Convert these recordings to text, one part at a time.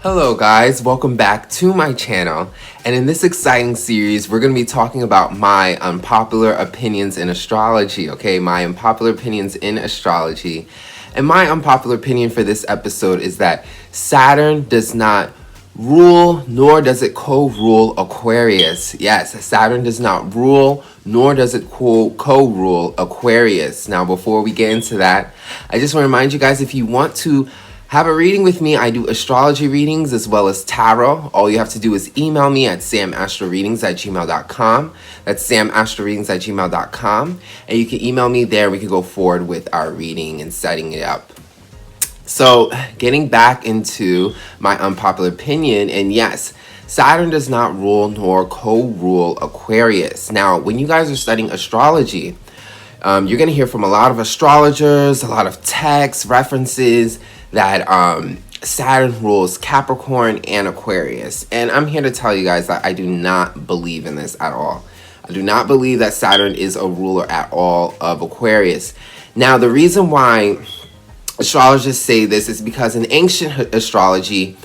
Hello guys, welcome back to my channel, and in this exciting series we're going to be talking about my unpopular opinions in astrology, okay? My unpopular opinions in astrology. And my unpopular opinion for this episode is that Saturn does not rule nor does it co-rule Aquarius. Yes, Saturn does not rule nor does it co-rule Aquarius. Now before we get into that, I just want to remind you guys, if you want to have a reading with me, I do astrology readings as well as tarot. All you have to do is email me at samastroreadings@gmail.com. That's samastroreadings@gmail.com. And you can email me there. We can go forward with our reading and setting it up. So getting back into my unpopular opinion, and yes, Saturn does not rule nor co-rule Aquarius. Now, when you guys are studying astrology, you're going to hear from a lot of astrologers, a lot of texts, references, that Saturn rules Capricorn and Aquarius. And I'm here to tell you guys that I do not believe in this at all. I do not believe that Saturn is a ruler at all of Aquarius. Now, the reason why astrologers say this is because in ancient astrology,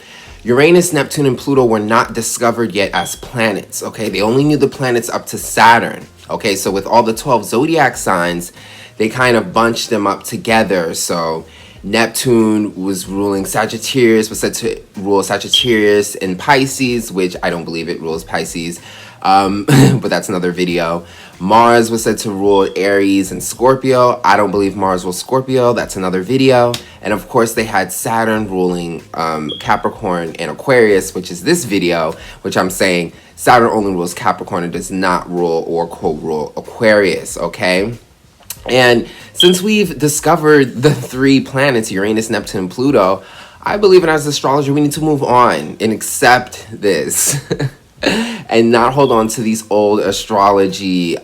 Uranus, Neptune, and Pluto were not discovered yet as planets, okay? They only knew the planets up to Saturn, okay? So with all the 12 zodiac signs, they kind of bunched them up together. So Neptune was ruling Sagittarius, was said to rule Sagittarius and Pisces, which I don't believe it rules Pisces, but that's another video. Mars was said to rule Aries and Scorpio. I don't believe Mars rules Scorpio. That's another video. And of course, they had Saturn ruling Capricorn and Aquarius, which is this video, which I'm saying Saturn only rules Capricorn and does not rule or co-rule Aquarius, okay? And since we've discovered the three planets, Uranus, Neptune, and Pluto, I believe in as astrologer, we need to move on and accept this and not hold on to these old astrology,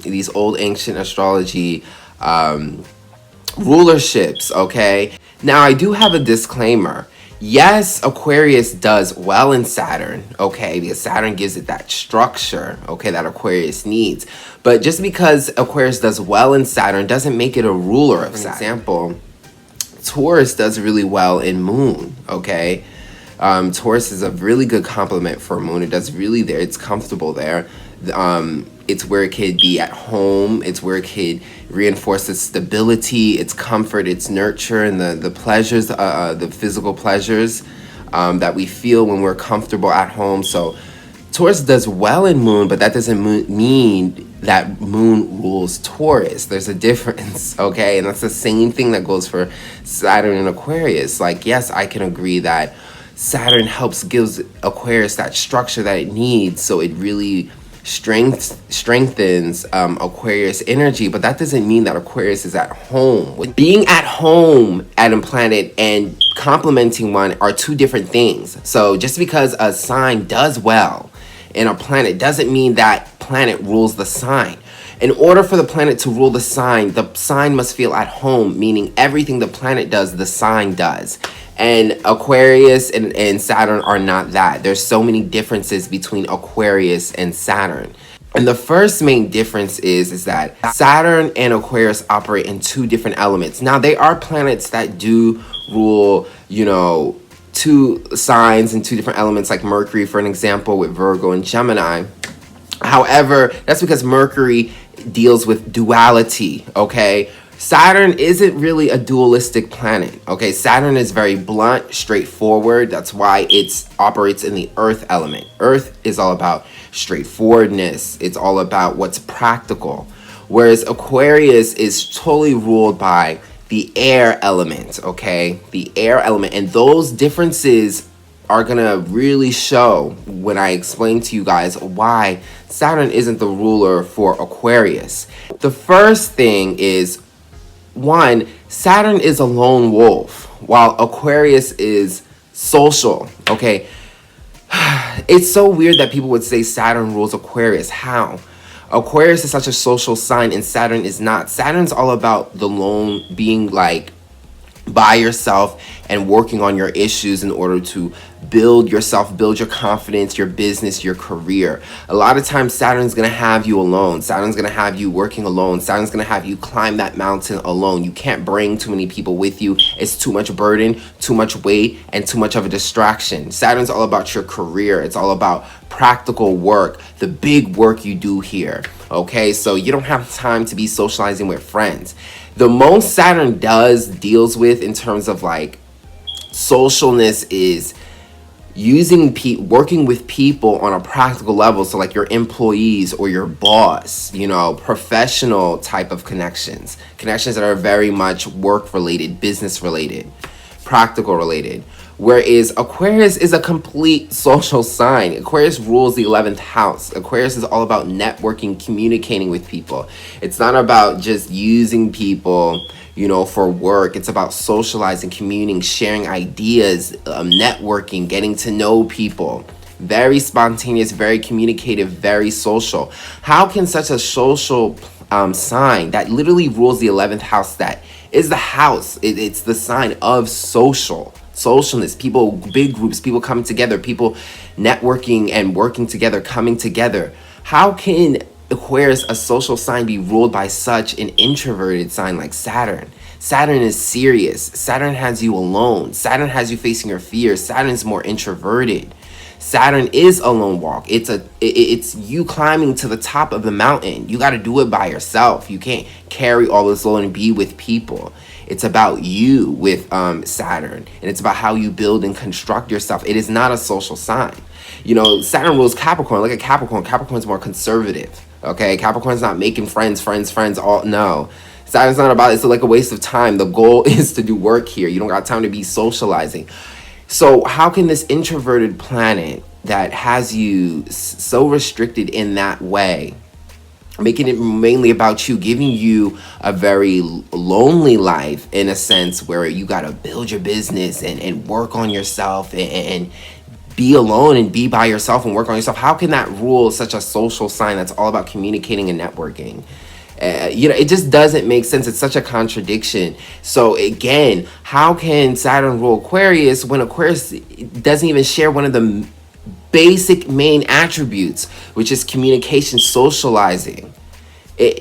these old ancient astrology rulerships, okay? Now, I do have a disclaimer. Yes, Aquarius does well in Saturn, okay, because Saturn gives it that structure, okay, that Aquarius needs. But just because Aquarius does well in Saturn doesn't make it a ruler of Saturn. For example, Taurus does really well in Moon, okay? Taurus is a really good complement for Moon. It does really there. It's comfortable there. It's where it could be at home. It's where it could reinforce its stability, its comfort, its nurture, and the pleasures, the physical pleasures that we feel when we're comfortable at home. So Taurus does well in Moon, but that doesn't mean that Moon rules Taurus. There's a difference, okay? And that's the same thing that goes for Saturn and Aquarius. Like, yes, I can agree that Saturn gives Aquarius that structure that it needs, so it really strengthens Aquarius energy, but that doesn't mean that Aquarius is at home. Being at home at a planet and complementing one are two different things. So just because a sign does well in a planet doesn't mean that planet rules the sign. In order for the planet to rule the sign must feel at home, meaning everything the planet does, the sign does. And Aquarius and Saturn are not that. There's so many differences between Aquarius and Saturn. And the first main difference is that Saturn and Aquarius operate in two different elements. Now, they are planets that do rule, you know, two signs and two different elements, like Mercury, for an example, with Virgo and Gemini. However, that's because Mercury deals with duality, okay? Saturn isn't really a dualistic planet, okay? Saturn is very blunt, straightforward. That's why it operates in the earth element. Earth is all about straightforwardness. It's all about what's practical. Whereas Aquarius is totally ruled by the air element, okay? The air element. And those differences are gonna really show when I explain to you guys why Saturn isn't the ruler for Aquarius. The first thing is, one, Saturn is a lone wolf, while Aquarius is social, okay? It's so weird that people would say Saturn rules Aquarius. How? Aquarius is such a social sign and Saturn is not. Saturn's all about the lone, being like by yourself and working on your issues in order to build yourself, build your confidence, your business, your career. A lot of times Saturn's going to have you alone. Saturn's going to have you working alone. Saturn's going to have you climb that mountain alone. You can't bring too many people with you. It's too much burden, too much weight, and too much of a distraction. Saturn's all about your career. It's all about practical work, the big work you do here. Okay, so you don't have time to be socializing with friends. The most Saturn deals with in terms of like socialness is working with people on a practical level. So like your employees or your boss, professional type of connections that are very much work related, business related, practical related. Whereas Aquarius is a complete social sign. Aquarius rules the 11th house. Aquarius is all about networking, communicating with people. It's not about just using people, for work. It's about socializing, communing, sharing ideas, networking, getting to know people. Very spontaneous, very communicative, very social. How can such a social sign that literally rules the 11th house, that is the house, it's the sign of socialness, people, big groups, people coming together, people networking and working together, coming together. How can Aquarius, a social sign, be ruled by such an introverted sign like Saturn? Saturn is serious. Saturn has you alone. Saturn has you facing your fears. Saturn is more introverted. Saturn is a lone walk. It's you climbing to the top of the mountain. You got to do it by yourself. You can't carry all this load and be with people. It's about you with Saturn, and it's about how you build and construct yourself. It is not a social sign. Saturn rules Capricorn. Look at Capricorn. Capricorn's more conservative. Okay, Capricorn's not making friends. All no. Saturn's not about it. It's like a waste of time. The goal is to do work here. You don't got time to be socializing. So how can this introverted planet that has you so restricted in that way, making it mainly about you, giving you a very lonely life in a sense where you got to build your business and work on yourself and be alone and be by yourself and work on yourself? How can that rule such a social sign that's all about communicating and networking? It just doesn't make sense. It's such a contradiction. So again, how can Saturn rule Aquarius when Aquarius doesn't even share one of the basic main attributes, which is communication, socializing?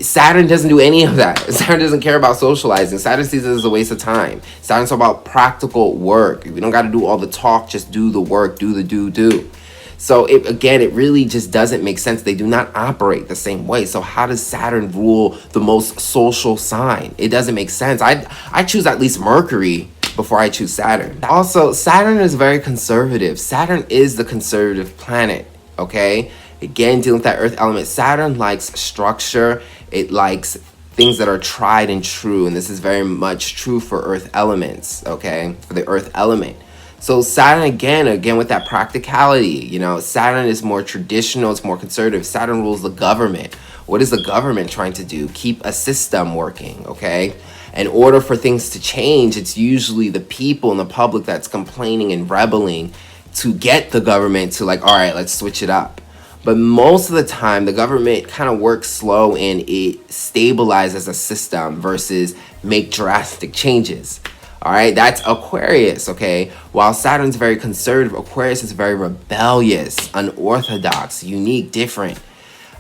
Saturn doesn't do any of that. Saturn doesn't care about socializing. Saturn sees it as a waste of time. Saturn's about practical work. We don't got to do all the talk, just do the work, do the do. So it really just doesn't make sense. They do not operate the same way. So how does Saturn rule the most social sign? It doesn't make sense. I choose at least Mercury before I choose Saturn. Also, Saturn is very conservative. Saturn is the conservative planet, okay? Again, dealing with that earth element. Saturn likes structure. It likes things that are tried and true. And this is very much true for earth elements, okay? For the earth element. So Saturn, again with that practicality, Saturn is more traditional, it's more conservative. Saturn rules the government. What is the government trying to do? Keep a system working, okay? In order for things to change, it's usually the people and the public that's complaining and rebelling to get the government to all right, let's switch it up. But most of the time, the government kind of works slow and it stabilizes a system versus make drastic changes. All right, that's Aquarius, okay? While Saturn's very conservative, Aquarius is very rebellious, unorthodox, unique, different.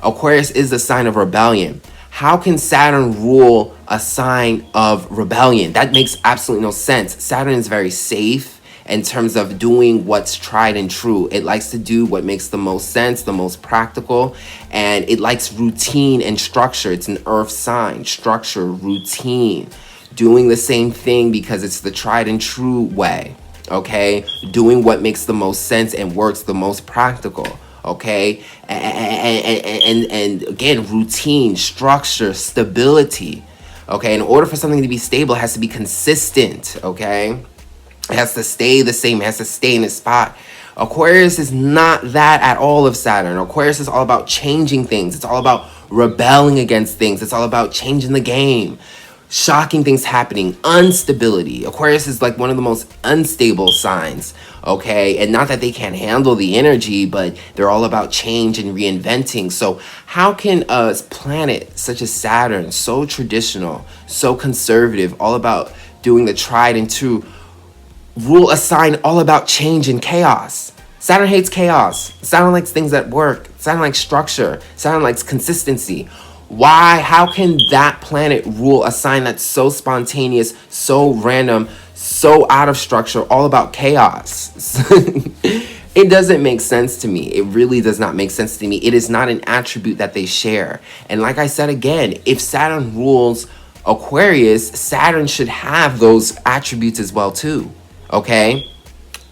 Aquarius is the sign of rebellion. How can Saturn rule a sign of rebellion? That makes absolutely no sense. Saturn is very safe in terms of doing what's tried and true. It likes to do what makes the most sense, the most practical, and it likes routine and structure. It's an earth sign, structure, routine. Doing the same thing because it's the tried and true way, okay? Doing what makes the most sense and works the most practical, okay? And again, routine, structure, stability, okay? In order for something to be stable, it has to be consistent, okay? It has to stay the same. It has to stay in its spot. Aquarius is not that at all of Saturn. Aquarius is all about changing things. It's all about rebelling against things. It's all about changing the game. Shocking things happening, instability. Aquarius is like one of the most unstable signs, okay? And not that they can't handle the energy, but they're all about change and reinventing. So how can a planet such as Saturn, so traditional, so conservative, all about doing the tried and true, rule a sign all about change and chaos. Saturn hates chaos. Saturn likes things that work. Saturn likes structure. Saturn likes consistency. Why? How can that planet rule a sign that's so spontaneous, so random, so out of structure, all about chaos? It doesn't make sense to me. It really does not make sense to me. It is not an attribute that they share. And like I said again, if Saturn rules Aquarius, Saturn should have those attributes as well too. Okay?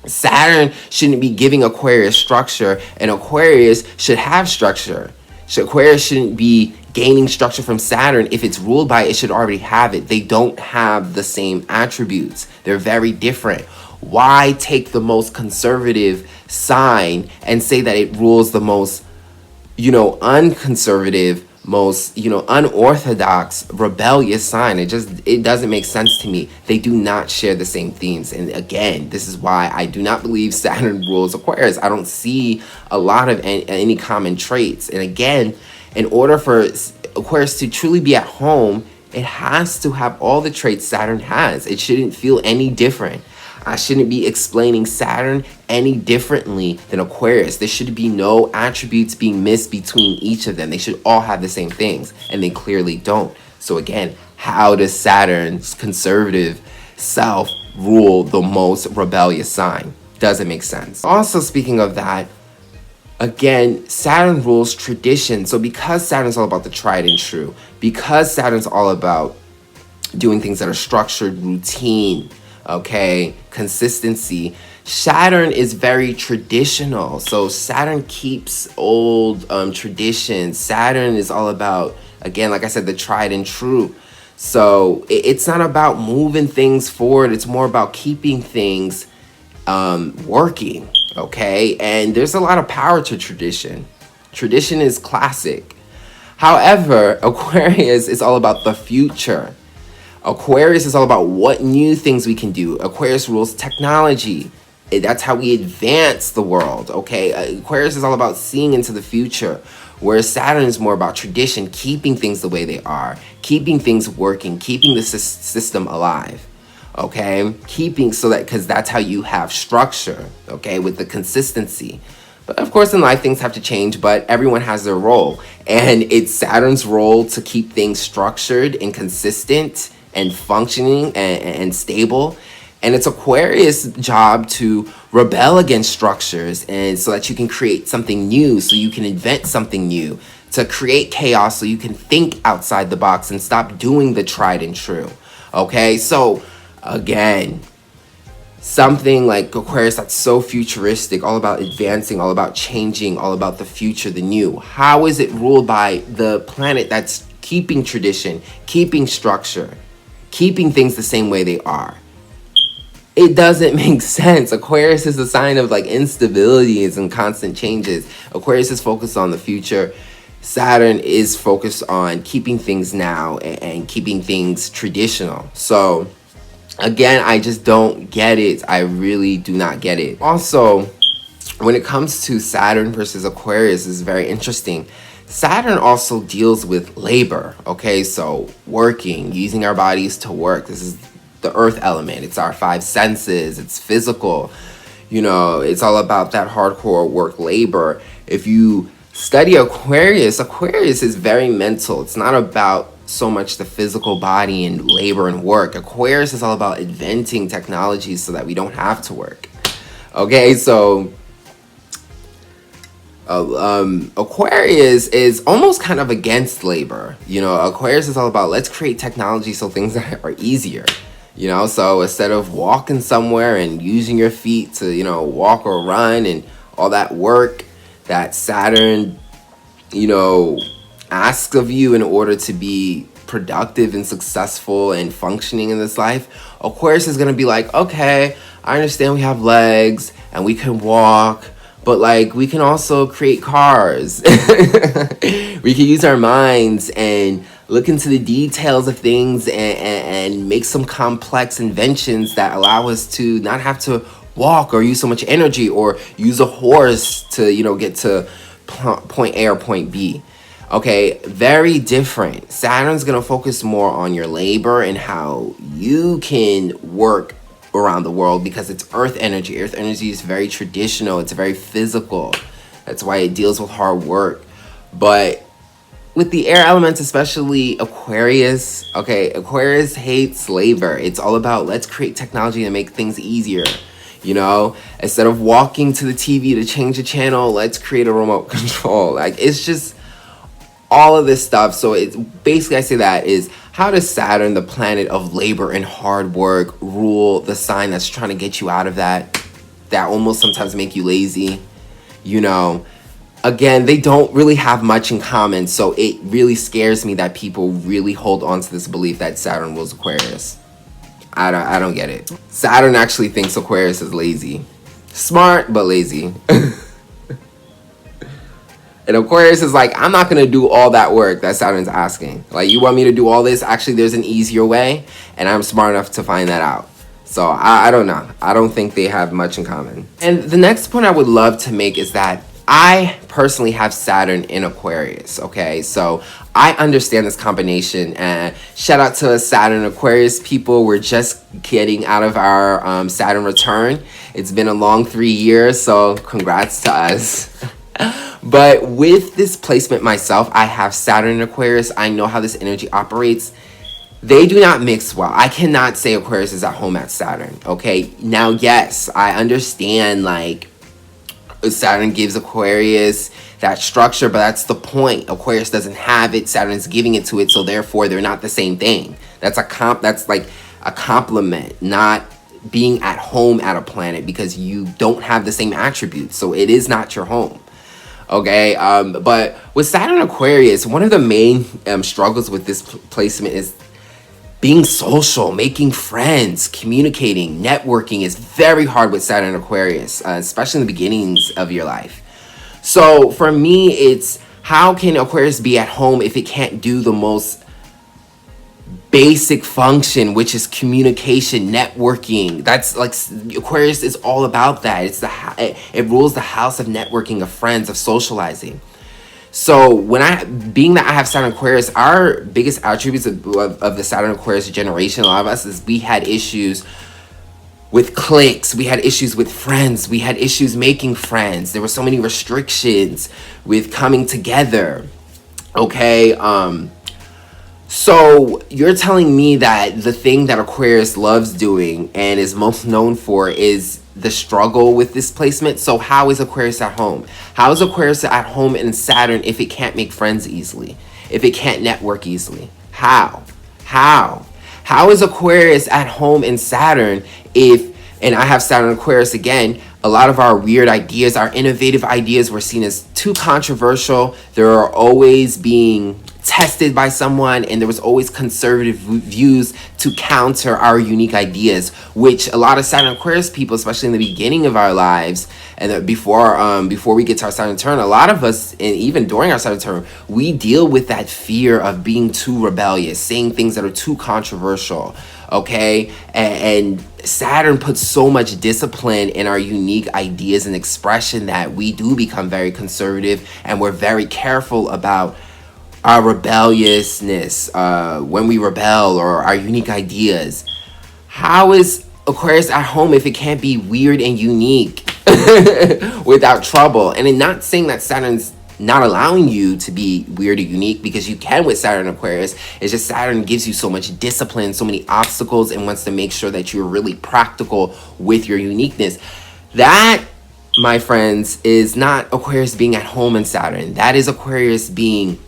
Saturn shouldn't be giving Aquarius structure, and Aquarius should have structure. Aquarius shouldn't be gaining structure from Saturn. If it's ruled by it, it should already have it. They don't have the same attributes. They're very different. Why take the most conservative sign and say that it rules the most, unconservative, most, unorthodox, rebellious sign? It doesn't make sense to me. They do not share the same themes. And again, this is why I do not believe Saturn rules Aquarius. I don't see a lot of any common traits. And again, in order for Aquarius to truly be at home, it has to have all the traits Saturn has. It shouldn't feel any different. I shouldn't be explaining Saturn any differently than Aquarius. There should be no attributes being missed between each of them. They should all have the same things, and they clearly don't. So again, how does Saturn's conservative self rule the most rebellious sign? Doesn't make sense. Also, speaking of that, again, Saturn rules tradition. So because Saturn's all about the tried and true, because Saturn's all about doing things that are structured, routine, okay, consistency, Saturn is very traditional. So Saturn keeps old traditions. Saturn is all about, again, like I said, the tried and true. So it's not about moving things forward. It's more about keeping things working, okay? And there's a lot of power to tradition. Tradition is classic. However, Aquarius is all about the future. Aquarius is all about what new things we can do. Aquarius rules technology. That's how we advance the world, okay? Aquarius is all about seeing into the future, whereas Saturn is more about tradition, keeping things the way they are, keeping things working, keeping the system alive, okay? Because that's how you have structure, okay, with the consistency. But of course, in life, things have to change, but everyone has their role. And it's Saturn's role to keep things structured and consistent and functioning and stable. And it's Aquarius' job to rebel against structures, and so that you can create something new, so you can invent something new, to create chaos so you can think outside the box and stop doing the tried and true. Okay, so again, something like Aquarius that's so futuristic, all about advancing, all about changing, all about the future, the new. How is it ruled by the planet that's keeping tradition, keeping structure, keeping things the same way they are? It doesn't make sense. Aquarius is a sign of like instabilities and constant changes. Aquarius is focused on the future. Saturn is focused on keeping things now and keeping things traditional. So again, I just don't get it. I really do not get it. Also, when it comes to Saturn versus Aquarius, is very interesting. Saturn also deals with labor, okay? So working, using our bodies to work. This is the earth element. It's our five senses. It's physical. It's all about that hardcore work, labor. If you study Aquarius, Aquarius is very mental. It's not about so much the physical body and labor and work. Aquarius is all about inventing technologies so that we don't have to work. Okay, so Aquarius is almost kind of against labor. Aquarius is all about, let's create technology so things are easier. So instead of walking somewhere and using your feet to, walk or run and all that work that Saturn, asks of you in order to be productive and successful and functioning in this life, Aquarius is going to be like, okay, I understand we have legs and we can walk, but like we can also create cars. We can use our minds and look into the details of things and make some complex inventions that allow us to not have to walk or use so much energy or use a horse to, get to point A or point B. Okay, very different. Saturn's going to focus more on your labor and how you can work around the world because it's earth energy. Earth energy is very traditional. It's very physical. That's why it deals with hard work. But with the air elements, especially Aquarius, okay, Aquarius hates labor. It's all about let's create technology to make things easier. You know, instead of walking to the TV to change the channel, let's create a remote control. Like, it's just all of this stuff. So it's basically, I say that is, how does Saturn, the planet of labor and hard work, rule the sign that's trying to get you out of that almost sometimes make you lazy? You know, again, they don't really have much in common. So it really scares me that people really hold on to this belief that Saturn rules Aquarius. I don't get it. Saturn actually thinks Aquarius is lazy. Smart, but lazy. And Aquarius is like, I'm not going to do all that work that Saturn's asking. Like, you want me to do all this? Actually, there's an easier way, and I'm smart enough to find that out. So, I don't know. I don't think they have much in common. And the next point I would love to make is that I personally have Saturn in Aquarius, okay? So, I understand this combination. And shout out to Saturn Aquarius people. We're just getting out of our Saturn return. It's been a long 3 years, so congrats to us. But with this placement myself, I have Saturn in Aquarius. I know how this energy operates. They do not mix well. I cannot say Aquarius is at home at Saturn, okay? Now, yes, I understand, like, Saturn gives Aquarius that structure, but that's the point. Aquarius doesn't have it. Saturn's giving it to it, so therefore they're not the same thing. That's like a compliment, not being at home at a planet, because you don't have the same attributes. So it is not your home. Okay, but with Saturn Aquarius, one of the main struggles with this placement is being social, making friends, communicating, networking is very hard with Saturn Aquarius, especially in the beginnings of your life. So for me, it's how can Aquarius be at home if it can't do the most basic function, which is communication, networking? That's like, Aquarius is all about that. It rules the house of networking, of friends, of socializing. So being that I have Saturn Aquarius, our biggest attributes of the Saturn Aquarius generation, a lot of us, is we had issues with cliques, we had issues with friends, we had issues making friends. There were so many restrictions with coming together. Okay, so you're telling me that the thing that Aquarius loves doing and is most known for is the struggle with this placement. So how is Aquarius at home? How is Aquarius at home in Saturn if it can't make friends easily? If it can't network easily? How? How is Aquarius at home in Saturn and I have Saturn Aquarius again, a lot of our weird ideas, our innovative ideas were seen as too controversial. There are always being tested by someone, and there was always conservative views to counter our unique ideas, which a lot of Saturn Aquarius people, especially in the beginning of our lives and before we get to our Saturn turn, a lot of us, and even during our Saturn turn, we deal with that fear of being too rebellious, saying things that are too controversial. Okay, and Saturn puts so much discipline in our unique ideas and expression that we do become very conservative, and we're very careful about our rebelliousness when we rebel, or our unique ideas. How is Aquarius at home if it can't be weird and unique without trouble? And I'm not saying that Saturn's not allowing you to be weird or unique, because you can with Saturn Aquarius. It's just Saturn gives you so much discipline, so many obstacles, and wants to make sure that you're really practical with your uniqueness. That, my friends, is not Aquarius being at home in Saturn. That is Aquarius being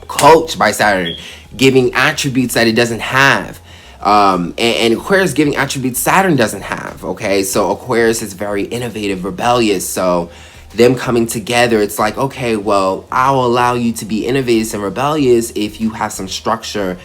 coached by Saturn, giving attributes that it doesn't have. And Aquarius giving attributes Saturn doesn't have. Okay, so Aquarius is very innovative, rebellious. So them coming together, it's like, okay, well, I'll allow you to be innovative and rebellious if you have some structure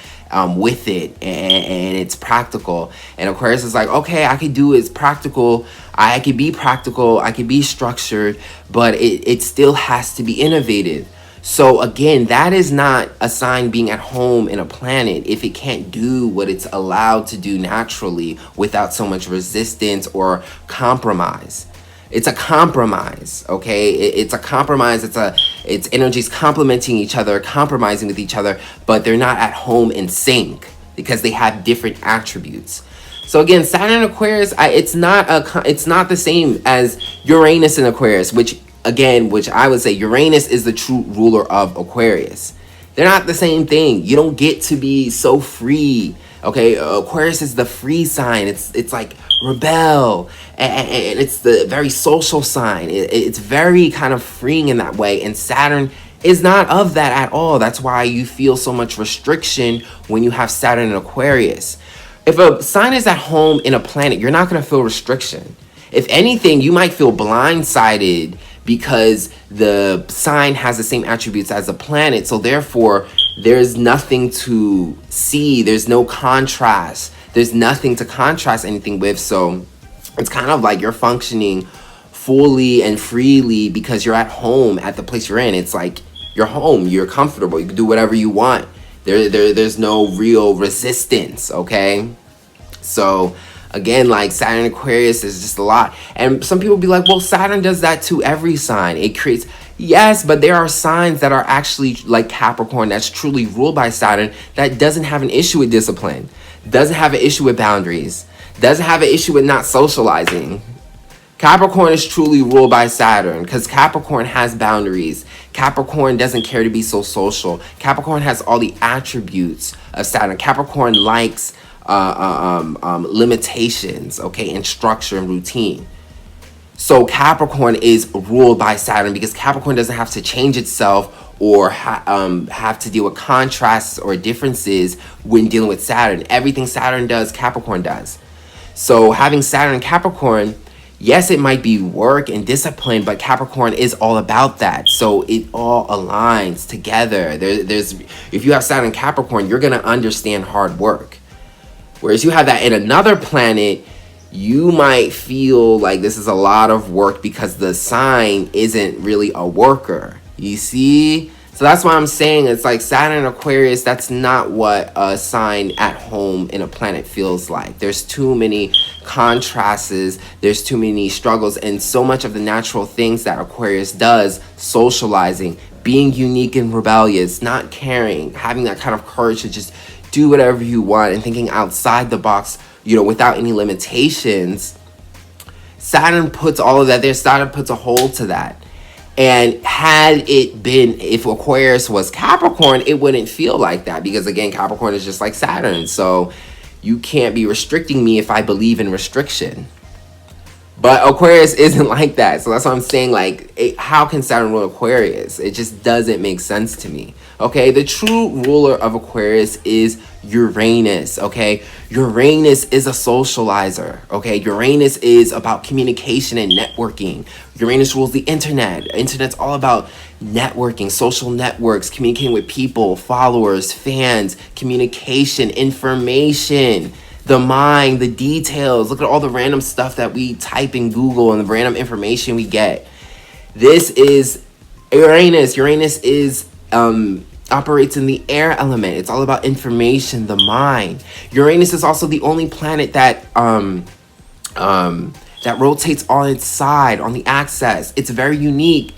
with it, and it's practical. And Aquarius is like, okay, I could do it's practical. I could be practical. I could be structured, but it still has to be innovative. So again, that is not a sign being at home in a planet if it can't do what it's allowed to do naturally without so much resistance or compromise. It's a compromise, okay? It's a compromise. It's energies complementing each other, compromising with each other, but they're not at home in sync because they have different attributes. So again, Saturn and Aquarius, it's not the same as Uranus and Aquarius, which I would say Uranus is the true ruler of Aquarius. They're not the same thing. You don't get to be so free. Okay, Aquarius is the free sign. It's like rebel, and it's the very social sign. It's very kind of freeing in that way. And Saturn is not of that at all. That's why you feel so much restriction when you have Saturn in Aquarius. If a sign is at home in a planet, you're not going to feel restriction. If anything, you might feel blindsided because the sign has the same attributes as a planet. So therefore, there's nothing to see. There's no contrast. There's nothing to contrast anything with. So it's kind of like you're functioning fully and freely because you're at home at the place you're in. It's like you're home. You're comfortable. You can do whatever you want. There's no real resistance, okay? So again, like Saturn Aquarius is just a lot. And some people be like, well, Saturn does that to every sign. It creates, yes, but there are signs that are actually like Capricorn that's truly ruled by Saturn that doesn't have an issue with discipline, doesn't have an issue with boundaries, doesn't have an issue with not socializing. Capricorn is truly ruled by Saturn because Capricorn has boundaries. Capricorn doesn't care to be so social. Capricorn has all the attributes of Saturn. Capricorn likes limitations, okay, and structure and routine. So Capricorn is ruled by Saturn because Capricorn doesn't have to change itself or have to deal with contrasts or differences when dealing with Saturn. Everything Saturn does, Capricorn does. So having Saturn and Capricorn, yes, it might be work and discipline, but Capricorn is all about that. So it all aligns together. If you have Saturn and Capricorn, you're going to understand hard work. Whereas you have that in another planet, you might feel like this is a lot of work because the sign isn't really a worker. You see? So that's why I'm saying it's like Saturn and Aquarius, that's not what a sign at home in a planet feels like. There's too many contrasts, there's too many struggles, and so much of the natural things that Aquarius does, socializing, being unique and rebellious, not caring, having that kind of courage to just do whatever you want and thinking outside the box, without any limitations. Saturn puts all of that there. Saturn puts a hold to that. And if Aquarius was Capricorn, it wouldn't feel like that because, again, Capricorn is just like Saturn. So you can't be restricting me if I believe in restriction. But Aquarius isn't like that. So that's what I'm saying. Like, how can Saturn rule Aquarius? It just doesn't make sense to me. Okay, the true ruler of Aquarius is Uranus. Okay, Uranus is a socializer. Okay, Uranus is about communication and networking. Uranus rules the internet. Internet's all about networking, social networks, communicating with people, followers, fans, communication, information, the mind, the details. Look at all the random stuff that we type in Google and the random information we get. This is Uranus. Uranus is operates in the air element. It's all about information, the mind. Uranus is also the only planet that that rotates on its side, on the axis. It's very unique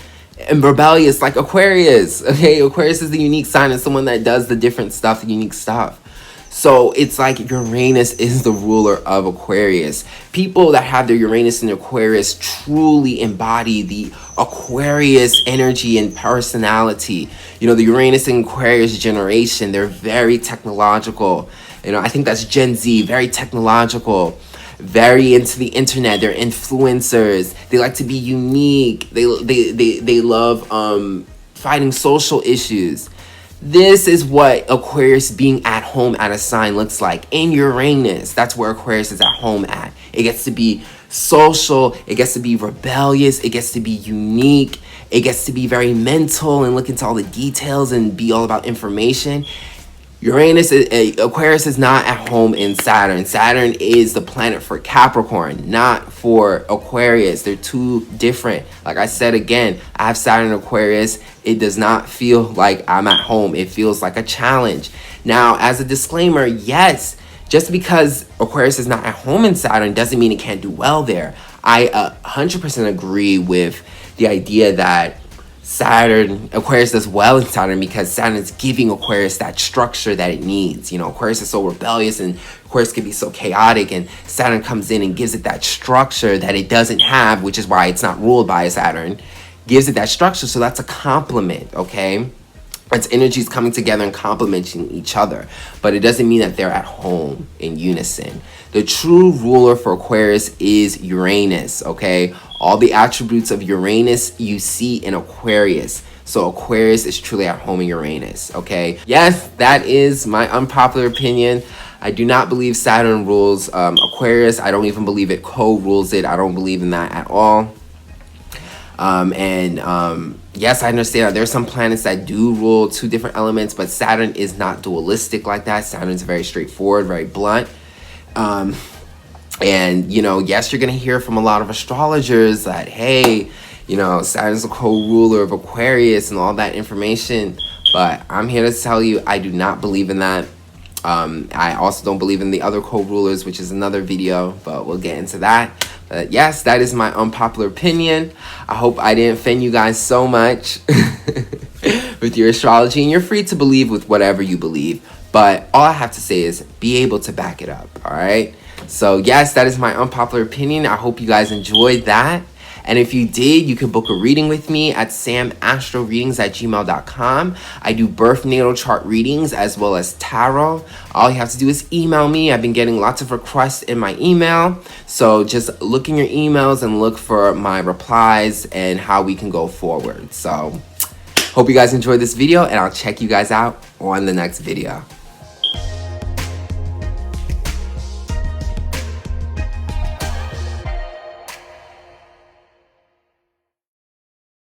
and rebellious, like Aquarius. Okay, Aquarius is the unique sign and someone that does the different stuff, the unique stuff. So it's like Uranus is the ruler of Aquarius. People that have their Uranus in Aquarius truly embody the Aquarius energy and personality. The Uranus and Aquarius generation, they're very technological. I think that's Gen Z, very technological, very into the internet. They're influencers. They like to be unique. They love fighting social issues. This is what Aquarius being at home at a sign looks like. In Uranus, that's where Aquarius is at home at. It gets to be social. It gets to be rebellious. It gets to be unique. It gets to be very mental and look into all the details and be all about information. Aquarius is not at home in Saturn. Saturn is the planet for Capricorn, not for Aquarius. They're two different. Like I said again, I have Saturn and Aquarius. It does not feel like I'm at home. It feels like a challenge. Now, as a disclaimer, yes, just because Aquarius is not at home in Saturn doesn't mean it can't do well there. I 100% agree with the idea that Saturn, Aquarius does well in Saturn because Saturn is giving Aquarius that structure that it needs. You know, Aquarius is so rebellious and Aquarius can be so chaotic, and Saturn comes in and gives it that structure that it doesn't have, which is why it's not ruled by Saturn. Gives it that structure, so that's a compliment, okay? Its energies coming together and complementing each other, but it doesn't mean that they're at home in unison. The true ruler for Aquarius is Uranus, okay? All the attributes of Uranus you see in Aquarius. So Aquarius is truly at home in Uranus, okay? Yes, that is my unpopular opinion. I do not believe Saturn rules Aquarius. I don't even believe it co-rules it. I don't believe in that at all. Yes, I understand that there's some planets that do rule two different elements, but Saturn is not dualistic like that. Saturn's very straightforward, very blunt. And, you know, yes, you're going to hear from a lot of astrologers that, hey, you know, Saturn's the co-ruler of Aquarius and all that information. But I'm here to tell you, I do not believe in that. I also don't believe in the other co-rulers, which is another video, but we'll get into that. But yes, that is my unpopular opinion. I hope I didn't offend you guys so much with your astrology, and you're free to believe with whatever you believe. But all I have to say is be able to back it up, all right? So yes, that is my unpopular opinion. I hope you guys enjoyed that. And if you did, you can book a reading with me at samastroreadings@gmail.com. I do birth natal chart readings as well as tarot. All you have to do is email me. I've been getting lots of requests in my email. So just look in your emails and look for my replies and how we can go forward. So hope you guys enjoyed this video, and I'll check you guys out on the next video.